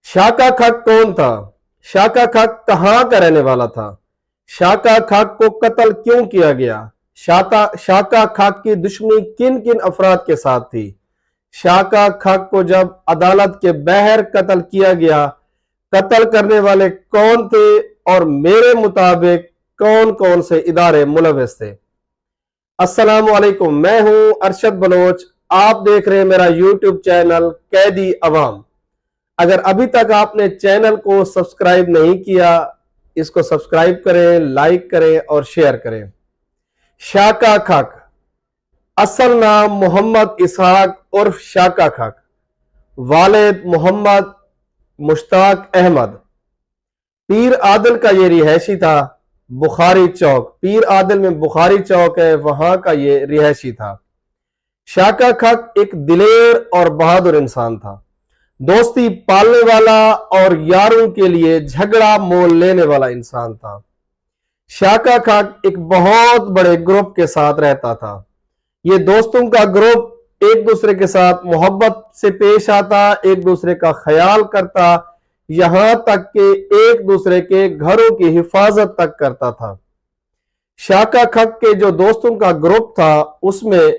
शाका खाक कौन था? शाका खाक कहां का रहने वाला था? शाका खाक को कत्ल क्यों किया गया? शाका खाक की दुश्मनी किन किन अफराद के साथ थी? शाका खाक को जब अदालत के बहर कत्ल किया गया, कत्ल करने वाले कौन थे और मेरे मुताबिक कौन कौन से इदारे मुलविस थे? अस्सलाम वालेकुम, मैं हूं अरशद बलोच। आप देख रहे हैं मेरा यूट्यूब चैनल कैदी अवाम। अगर अभी तक आपने चैनल को सब्सक्राइब नहीं किया, इसको सब्सक्राइब करें, लाइक करें और शेयर करें। शाका खाक, असल नाम मोहम्मद इसहाक उर्फ शाका खाक, वालिद मोहम्मद मुश्ताक अहमद। पीर आदिल का ये रिहायशी था, बुखारी चौक, पीर आदिल में बुखारी चौक है, वहां का ये रिहायशी था। शाका खाक एक दिलेर और बहादुर इंसान था, दोस्ती पालने वाला और यारों के लिए झगड़ा मोल लेने वाला इंसान था। शाका खाक एक बहुत बड़े ग्रुप के साथ रहता था। ये दोस्तों का ग्रुप एक दूसरे के साथ मोहब्बत से पेश आता, एक दूसरे का ख्याल करता, यहां तक कि एक दूसरे के घरों की हिफाजत तक करता था। शाका खाक के जो दोस्तों का ग्रुप था उसमें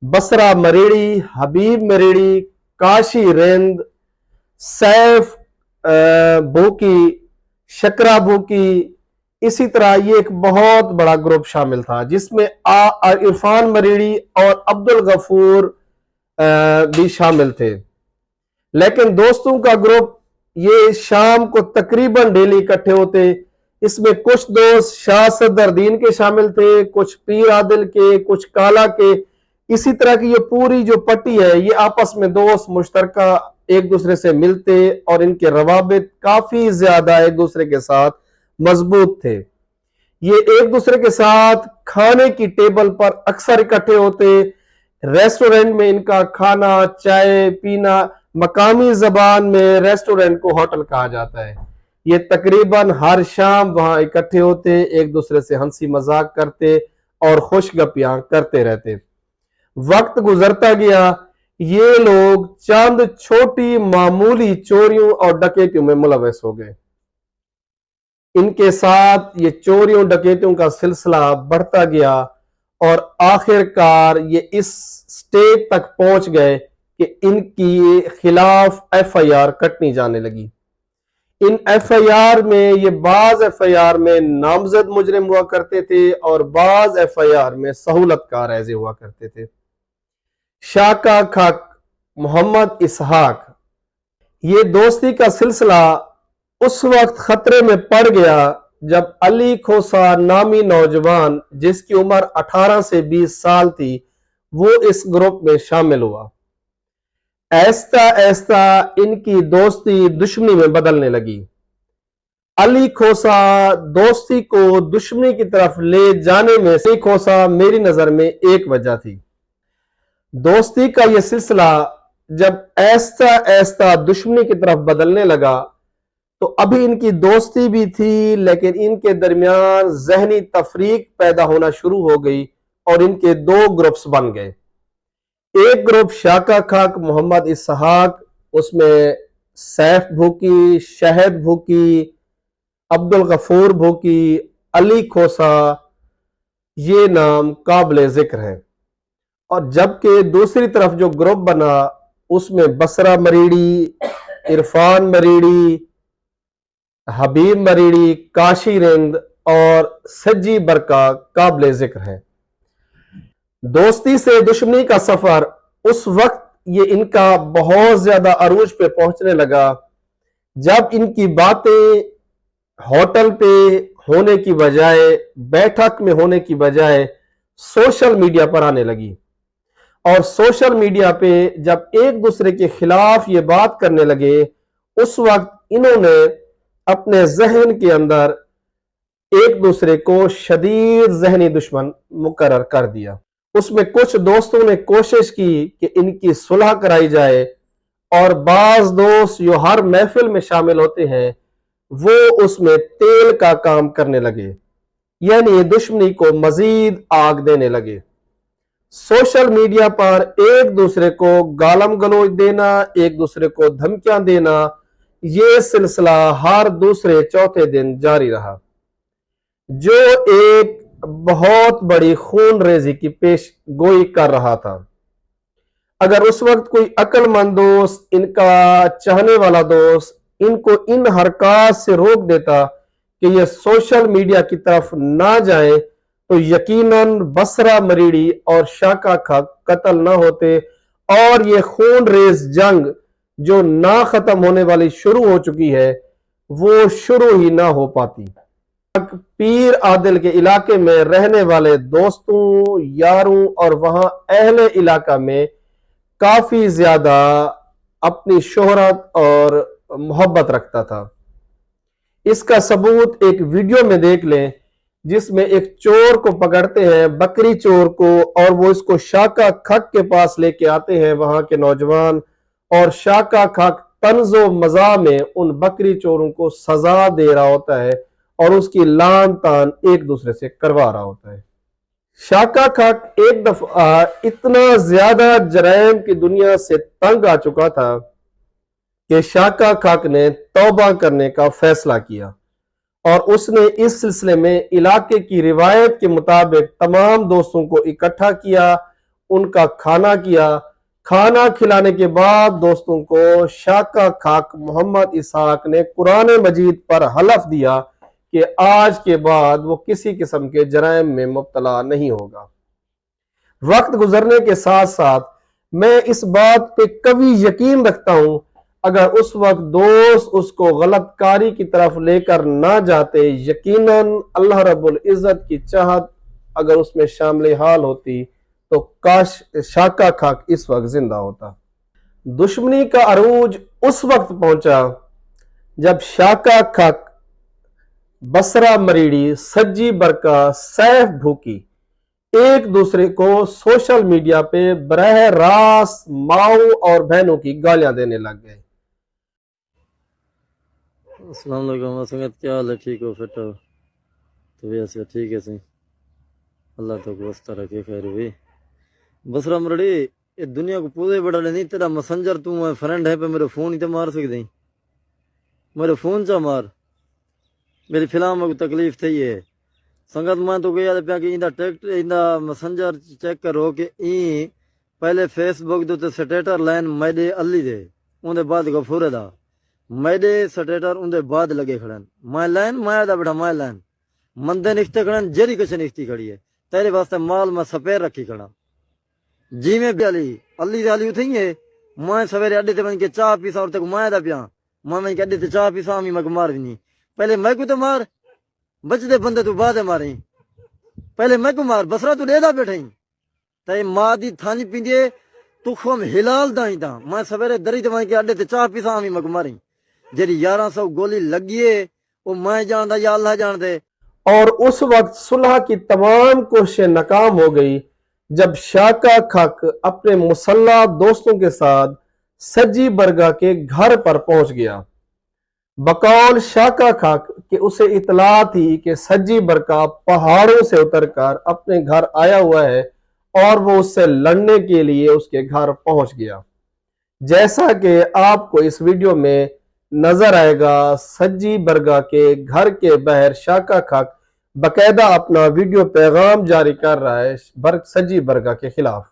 बसरा मरीड़ी, हबीब मरीड़ी, काशी रेंद, सैफ भूकी, शकरा भूकी, इसी तरह ये एक बहुत बड़ा ग्रुप शामिल था जिसमें इरफान मरीड़ी और अब्दुल गफूर भी शामिल थे। लेकिन दोस्तों का ग्रुप ये शाम को तकरीबन डेली इकट्ठे होते। इसमें कुछ दोस्त शाह सदरुद्दीन के शामिल थे, कुछ पीर आदिल के, कुछ काला के। इसी तरह की ये पूरी जो पट्टी है ये आपस में दोस्त मुश्तरका एक दूसरे से मिलते और इनके रवाबित काफी ज्यादा एक दूसरे के साथ मजबूत थे। ये एक दूसरे के साथ खाने की टेबल पर अक्सर इकट्ठे होते। रेस्टोरेंट में इनका खाना, चाय पीना, मकामी जबान में रेस्टोरेंट को होटल कहा जाता है। ये तकरीबन हर शाम वहां इकट्ठे होते, एक दूसरे से हंसी मजाक करते और खुशगपियां करते रहते। वक्त गुजरता गया, ये लोग चंद छोटी मामूली चोरियों और डकैतियों में मुलविस हो गए। इनके साथ ये चोरियों डकैतियों का सिलसिला बढ़ता गया और आखिरकार ये इस स्टेज तक पहुंच गए कि इनकी खिलाफ एफआईआर कटनी जाने लगी। इन एफआईआर में ये बाज एफआईआर में नामजद मुजरिम हुआ करते थे और बाज एफआईआर में सहूलतकार ऐसे हुआ करते थे। शाका खाक, मोहम्मद इसहाक, ये दोस्ती का सिलसिला उस वक्त खतरे में पड़ गया जब अली खोसा नामी नौजवान जिसकी उम्र 18 से 20 साल थी वो इस ग्रुप में शामिल हुआ। ऐसा ऐसा इनकी दोस्ती दुश्मनी में बदलने लगी। अली खोसा दोस्ती को दुश्मनी की तरफ ले जाने में अली खोसा मेरी नजर में एक वजह थी। दोस्ती का यह सिलसिला जब ऐसा ऐसा दुश्मनी की तरफ बदलने लगा तो अभी इनकी दोस्ती भी थी लेकिन इनके दरमियान जहनी तफरीक पैदा होना शुरू हो गई और इनके दो ग्रुप्स बन गए। एक ग्रुप शाका खाक मोहम्मद इसहाक, उसमें सैफ भूकी, शहद भूकी, अब्दुल गफूर भूकी, अली खोसा, ये नाम काबिल जिक्र है। और जबकि दूसरी तरफ जो ग्रुप बना उसमें बसरा मरीड़ी, इरफान मरीड़ी, हबीब मरीड़ी, काशी रेंद और सज्जी बरका काबिल जिक्र है। दोस्ती से दुश्मनी का सफर उस वक्त ये इनका बहुत ज्यादा अरूज पे पहुंचने लगा जब इनकी बातें होटल पे होने की बजाय, बैठक में होने की बजाय सोशल मीडिया पर आने लगी। और सोशल मीडिया पे जब एक दूसरे के खिलाफ ये बात करने लगे उस वक्त इन्होंने अपने जहन के अंदर एक दूसरे को शदीद जहनी दुश्मन मुकर्रर कर दिया। उसमें कुछ दोस्तों ने कोशिश की कि इनकी सुलह कराई जाए और बाज दोस्त जो हर महफिल में शामिल होते हैं वो उसमें तेल का काम करने लगे, यानी दुश्मनी को मजीद आग देने लगे। सोशल मीडिया पर एक दूसरे को गालम गलौज देना, एक दूसरे को धमकियां देना, ये सिलसिला हर दूसरे चौथे दिन जारी रहा, जो एक बहुत बड़ी खून रेजी की पेश गोई कर रहा था। अगर उस वक्त कोई अक्लमंद दोस्त, इनका चाहने वाला दोस्त, इनको इन हरकत से रोक देता कि ये सोशल मीडिया की तरफ ना जाएं, तो यकीनन बसरा मरीड़ी और शाका खाक कत्ल ना होते और ये खून रेज जंग जो ना खत्म होने वाली शुरू हो चुकी है, वो शुरू ही ना हो पाती। पीर आदिल के इलाके में रहने वाले दोस्तों, यारों और वहां अहले इलाका में काफी ज्यादा अपनी शोहरत और मोहब्बत रखता था। इसका सबूत एक वीडियो में देख लें, जिसमें एक चोर को पकड़ते हैं, बकरी चोर को, और वो इसको शाका खक के पास लेके आते हैं वहां के नौजवान, और शाका खक तंजो मजा में उन बकरी चोरों को सजा दे रहा होता है और उसकी लान तान एक दूसरे से करवा रहा होता है। शाका खाक एक दफा इतना ज्यादा जराइम की दुनिया से तंग आ चुका था कि शाका खाक ने तौबा करने का फैसला किया और उसने इस सिलसिले में इलाके की रिवायत के मुताबिक तमाम दोस्तों को इकट्ठा किया, उनका खाना किया। खाना खिलाने के बाद दोस्तों को शाका खाक मोहम्मद इसहाक ने कुरान मजीद पर हलफ दिया कि आज के बाद वो किसी किस्म के जराइम में मुब्तला नहीं होगा। वक्त गुजरने के साथ साथ मैं इस बात पे कभी यकीन रखता हूं, अगर उस वक्त दोस्त उसको गलतकारी की तरफ लेकर ना जाते, यकीनन अल्लाह रब्बुल इज्जत की चाहत अगर उसमें शामिल हाल होती तो काश शाका खाक इस वक्त जिंदा होता। दुश्मनी का अरूज उस वक्त पहुंचा जब शाका खाक, बसरा मरीड़ी, सज्जी बरका, सैफ भूकी एक दूसरे को सोशल मीडिया पे बरह रास्त माओ और बहनों की गालियां देने लग गए। अस्सलाम वालेकुम संगत, क्या हाल है? ठीक हो? फिट हो? तो वैसे ठीक है सही, अल्लाह तो वस्ता रखे खैर हुई। बसरा मरड़ी ये दुनिया को पूरे बड़ा नहीं, तेरा मैसेंजर तू है, फ्रेंड है पे मेरे फोन ही तो मार सकते, मेरे फोन चा मार, मेरी फिल्म को तकलीफ थी है संगत। मैं तो गया पिया कि इंदा टेक्ट इंदा मैसेंजर चेक करो कि ई पहले फेसबुक दे स्टेटस लाइन मैडे अली दे, उनके बाद गफूरे दा मैडे स्टेटस उनके बाद लगे खड़न, मैं लाइन माया दा बेटा, मैं लाइन मंदे निश्ते खड़न, जेरी कछ निश्ती खड़ी है तेरे वास्ते माल मैं सपेर रखी खड़ा जी में भी अली अली उठी है। मैं सवेरे अड्डे ते बन के चाह पीसा और तक माया दा पिया, मैं के अड्डे ते चाह पीसा मी मैं मार भी नहीं, पहले मैं को तो मार, बचते बंदे तू बाद मारे, पहले मैं को मार, बसरा तू लेदा बैठे ते मां दी थानी पींदे तू खुम हिलाल दाई दा। मैं सवेरे दरी ते के अड्डे ते चाह पीसा मी मैं मारी, जेरी 1100 गोली लगी है वो मैं जानदा या अल्लाह जानदे। और उस वक्त सुलह की तमाम कोशिशें नाकाम हो गई जब शाका खाक अपने मुसल्ला दोस्तों के साथ सज्जी बरगा के घर पर पहुंच गया। बकौल शाका खाक कि उसे इतला थी कि सज्जी बरका पहाड़ों से उतरकर अपने घर आया हुआ है और वो उससे लड़ने के लिए उसके घर पहुंच गया। जैसा कि आपको इस वीडियो में नजर आएगा, सज्जी बरगा के घर के बाहर शाका खाक बकायदा अपना वीडियो पैगाम जारी कर रहा है सज्जी बरगा के खिलाफ।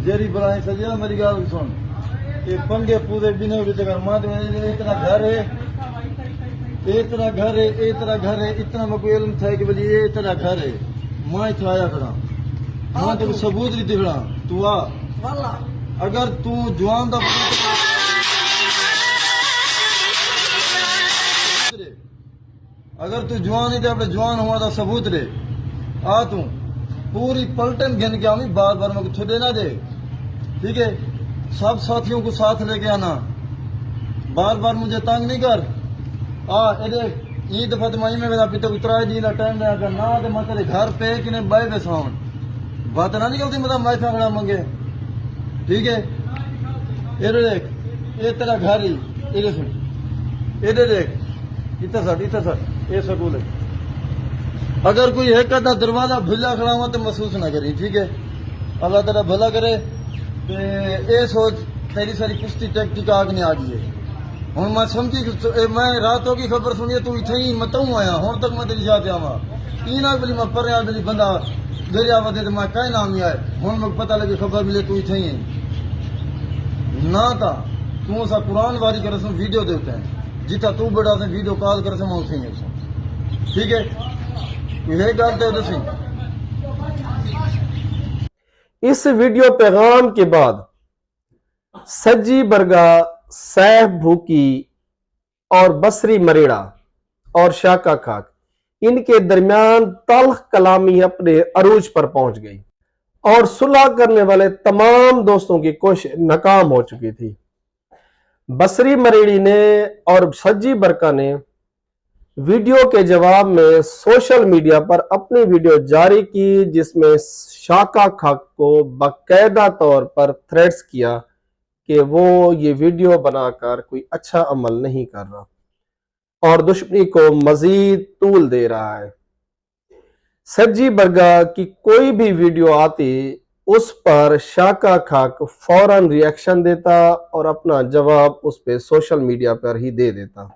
जेरी बलाई सजा मेरी गाल सुन, ये पंगे पूरे बिने इतना घर है, इतना घर है, इतना घर है, इतना मेरे को इल्म था कि बजी ये इतना घर है, मैं इतना आया खड़ा, मैं तेरे सबूत भी दिखड़ा, तू आ अगर तू जवान दा अगर तू जवान ही थे अपने जवान हुआ था सबूत दे, आ तू पूरी पलटन गिन के आवी, बार बार मेरे को छुड़े ना दे, ठीक है? सब साथियों को साथ लेके आना, बार बार मुझे तंग नहीं कर। ये दफा तो मई में मेरा पिता उतराए दी टाइम ना कर ना तो मैं तेरे घर पे कि नहीं बाय बेसाउन बात ना निकलती, मतलब मैं खड़ा मंगे, ठीक है? ये देख, ये तेरा घर ही, ये सुन, ये देख, इतना सट ये स्कूल है। अगर कोई एक आधा दरवाजा भुला खड़ा हुआ तो महसूस ना करी, ठीक है? अल्लाह तेरा भला करे, تے اے سوچ تیری ساری کشتی ٹیکٹک آگنے آ گئی ہے ہوں میں سمجھی کہ میں راتوں کی خبر سنی تو اتنے ہی متوں آیا ہوں تک میں تیری جاتے آوا اینا بلی میں پریا بلی بندہ دریا ودے تو میں کہیں نام ہی آئے ہوں میں پتہ لگے خبر ملے تو اتنے ہی ہے نہ تھا تو سا قرآن واری کر سوں ویڈیو دیتے ہیں جتا تو بڑا سے ویڈیو کال کر سوں میں اتنے ہی ہوں ٹھیک ہے یہ گل تو دسی اس ویڈیو پیغام کے بعد سجی برگا، سیف بھوکی اور بصری مریڑا اور شاکا خاک ان کے درمیان تلخ کلامی اپنے عروج پر پہنچ گئی اور صلح کرنے والے تمام دوستوں کی کوشش ناکام ہو چکی تھی۔ بصری مریڑی نے اور سجی برکا نے ویڈیو کے جواب میں سوشل میڈیا پر اپنی ویڈیو جاری کی جس میں شاکا خاک کو باقاعدہ طور پر تھریٹس کیا کہ وہ یہ ویڈیو بنا کر کوئی اچھا عمل نہیں کر رہا اور دشمنی کو مزید طول دے رہا ہے۔ سجی برگا کی کوئی بھی ویڈیو آتی اس پر شاکا خاک فوراً ری ایکشن دیتا اور اپنا جواب اس پہ سوشل میڈیا پر ہی دے دیتا۔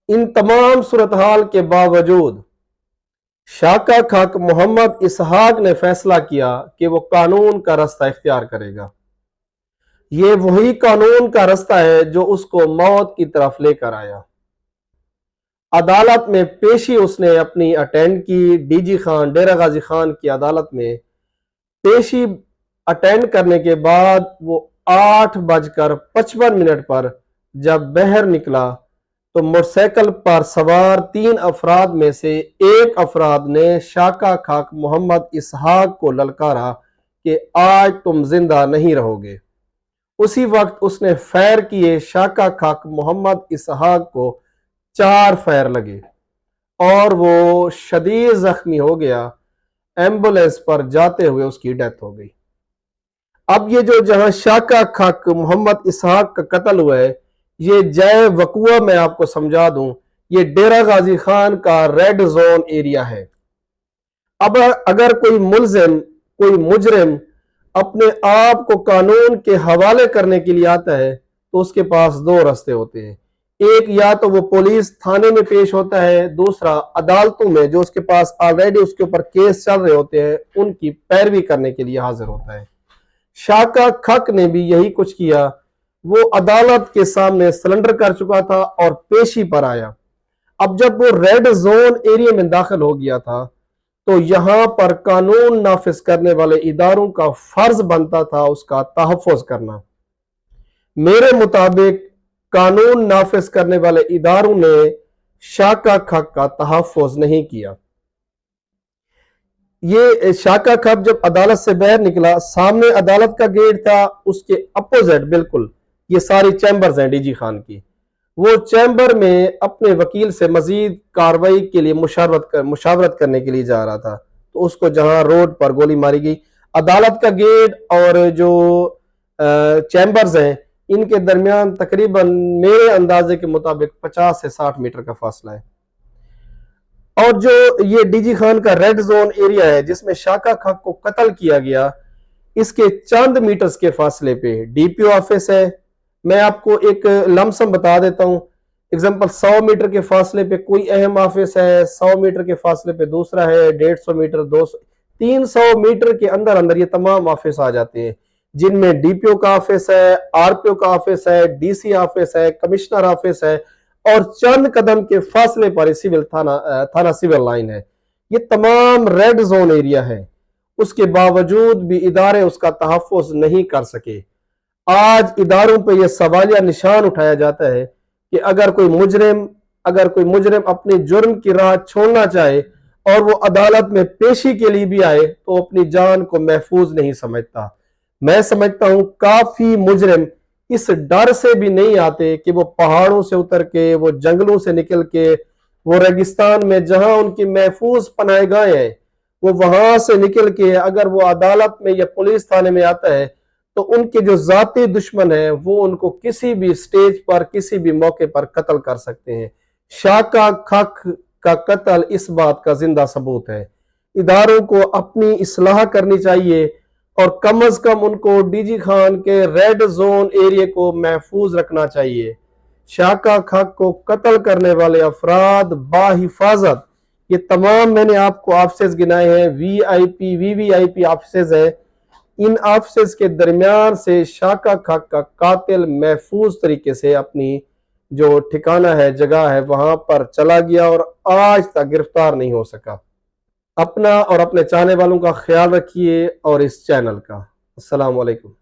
ان تمام صورتحال کے باوجود شاکا خاک محمد اسحاق نے فیصلہ کیا کہ وہ قانون کا رستہ اختیار کرے گا۔ یہ وہی قانون کا رستہ ہے جو اس کو موت کی طرف لے کر آیا۔ عدالت میں پیشی اس نے اپنی اٹینڈ کی، ڈی جی خان ڈیرہ غازی خان کی عدالت میں پیشی اٹینڈ کرنے کے بعد وہ 8:55 پر جب باہر نکلا تو موٹر سائیکل پر سوار 3 افراد میں سے ایک افراد نے شاکا خاک محمد اسحاق کو للکارا کہ آج تم زندہ نہیں رہو گے۔ اسی وقت اس نے فائر کیے، شاکا خاک محمد اسحاق کو 4 فائر لگے اور وہ شدید زخمی ہو گیا۔ ایمبولینس پر جاتے ہوئے اس کی ڈیتھ ہو گئی۔ اب یہ جو جہاں شاکا خاک محمد اسحاق کا قتل ہوا ہے، یہ جائے وقوع میں آپ کو سمجھا دوں، یہ ڈیرہ غازی خان کا ریڈ زون ایریا ہے۔ اب اگر کوئی ملزم، کوئی مجرم اپنے آپ کو قانون کے حوالے کرنے کے لیے آتا ہے تو اس کے پاس 2 راستے ہوتے ہیں۔ ایک یا تو وہ پولیس تھانے میں پیش ہوتا ہے، دوسرا عدالتوں میں جو اس کے پاس آلریڈی اس کے اوپر کیس چل رہے ہوتے ہیں ان کی پیروی کرنے کے لیے حاضر ہوتا ہے۔ شاکا خاک نے بھی یہی کچھ کیا۔ وہ عدالت کے سامنے سلنڈر کر چکا تھا اور پیشی پر آیا۔ اب جب وہ ریڈ زون ایریا میں داخل ہو گیا تھا تو یہاں پر قانون نافذ کرنے والے اداروں کا فرض بنتا تھا اس کا تحفظ کرنا۔ میرے مطابق قانون نافذ کرنے والے اداروں نے شاکا خاک کا تحفظ نہیں کیا۔ یہ شاکا خاک جب عدالت سے باہر نکلا، سامنے عدالت کا گیٹ تھا، اس کے اپوزٹ بالکل یہ ساری چیمبرز ہیں ڈی جی خان کی، وہ چیمبر میں اپنے وکیل سے مزید کاروائی کے لیے مشاورت کرنے کے لیے جا رہا تھا تو اس کو جہاں روڈ پر گولی ماری گئی۔ عدالت کا گیٹ اور جو چیمبرز ہیں ان کے درمیان تقریباً میرے اندازے کے مطابق 50 سے 60 میٹر کا فاصلہ ہے۔ اور جو یہ ڈی جی خان کا ریڈ زون ایریا ہے جس میں شاکا خاک کو قتل کیا گیا، اس کے چند میٹرز کے فاصلے پہ ڈی پی او آفس ہے۔ میں آپ کو ایک لمسم بتا دیتا ہوں، اگزامپل 100 میٹر کے فاصلے پہ کوئی اہم آفس ہے، 100 میٹر کے فاصلے پہ دوسرا ہے، 150 میٹر، 200، 300 میٹر کے اندر اندر یہ تمام آفس آ جاتے ہیں جن میں ڈی پی او کا آفس ہے، آر پی او کا آفس ہے، ڈی سی آفس ہے، کمشنر آفس ہے اور چند قدم کے فاصلے پر سول تھانہ سول لائن ہے۔ یہ تمام ریڈ زون ایریا ہے، اس کے باوجود بھی ادارے اس کا تحفظ نہیں کر سکے۔ آج اداروں پہ یہ سوالیہ نشان اٹھایا جاتا ہے کہ اگر کوئی مجرم اپنے جرم کی راہ چھوڑنا چاہے اور وہ عدالت میں پیشی کے لیے بھی آئے تو اپنی جان کو محفوظ نہیں سمجھتا۔ میں سمجھتا ہوں کافی مجرم اس ڈر سے بھی نہیں آتے کہ وہ پہاڑوں سے اتر کے، وہ جنگلوں سے نکل کے، وہ ریگستان میں جہاں ان کی محفوظ پناہ گاہیں ہیں، وہ وہاں سے نکل کے اگر وہ عدالت میں یا پولیس تھانے میں آتا ہے تو ان کے جو ذاتی دشمن ہیں وہ ان کو کسی بھی سٹیج پر، کسی بھی موقع پر قتل کر سکتے ہیں۔ شاکا خاک کا قتل اس بات کا زندہ ثبوت ہے۔ اداروں کو اپنی اصلاح کرنی چاہیے और कम अज कम उनको डीजी खान के रेड जोन एरिया को महफूज रखना चाहिए। शाका खाक को कत्ल करने वाले अफराद बाहिफाजत, ये तमाम मैंने आपको ऑफिसेज गिनाए हैं, वीआईपी वीवीआईपी ऑफिसेज है। इन ऑफिसेज के दरमियान से शाका खाक का कातिल महफूज तरीके से अपनी जो ठिकाना है, जगह है, वहां पर चला गया और आज तक गिरफ्तार नहीं हो सका। अपना और अपने चाहने वालों का ख्याल रखिए और इस चैनल का। अस्सलाम वालेकुम।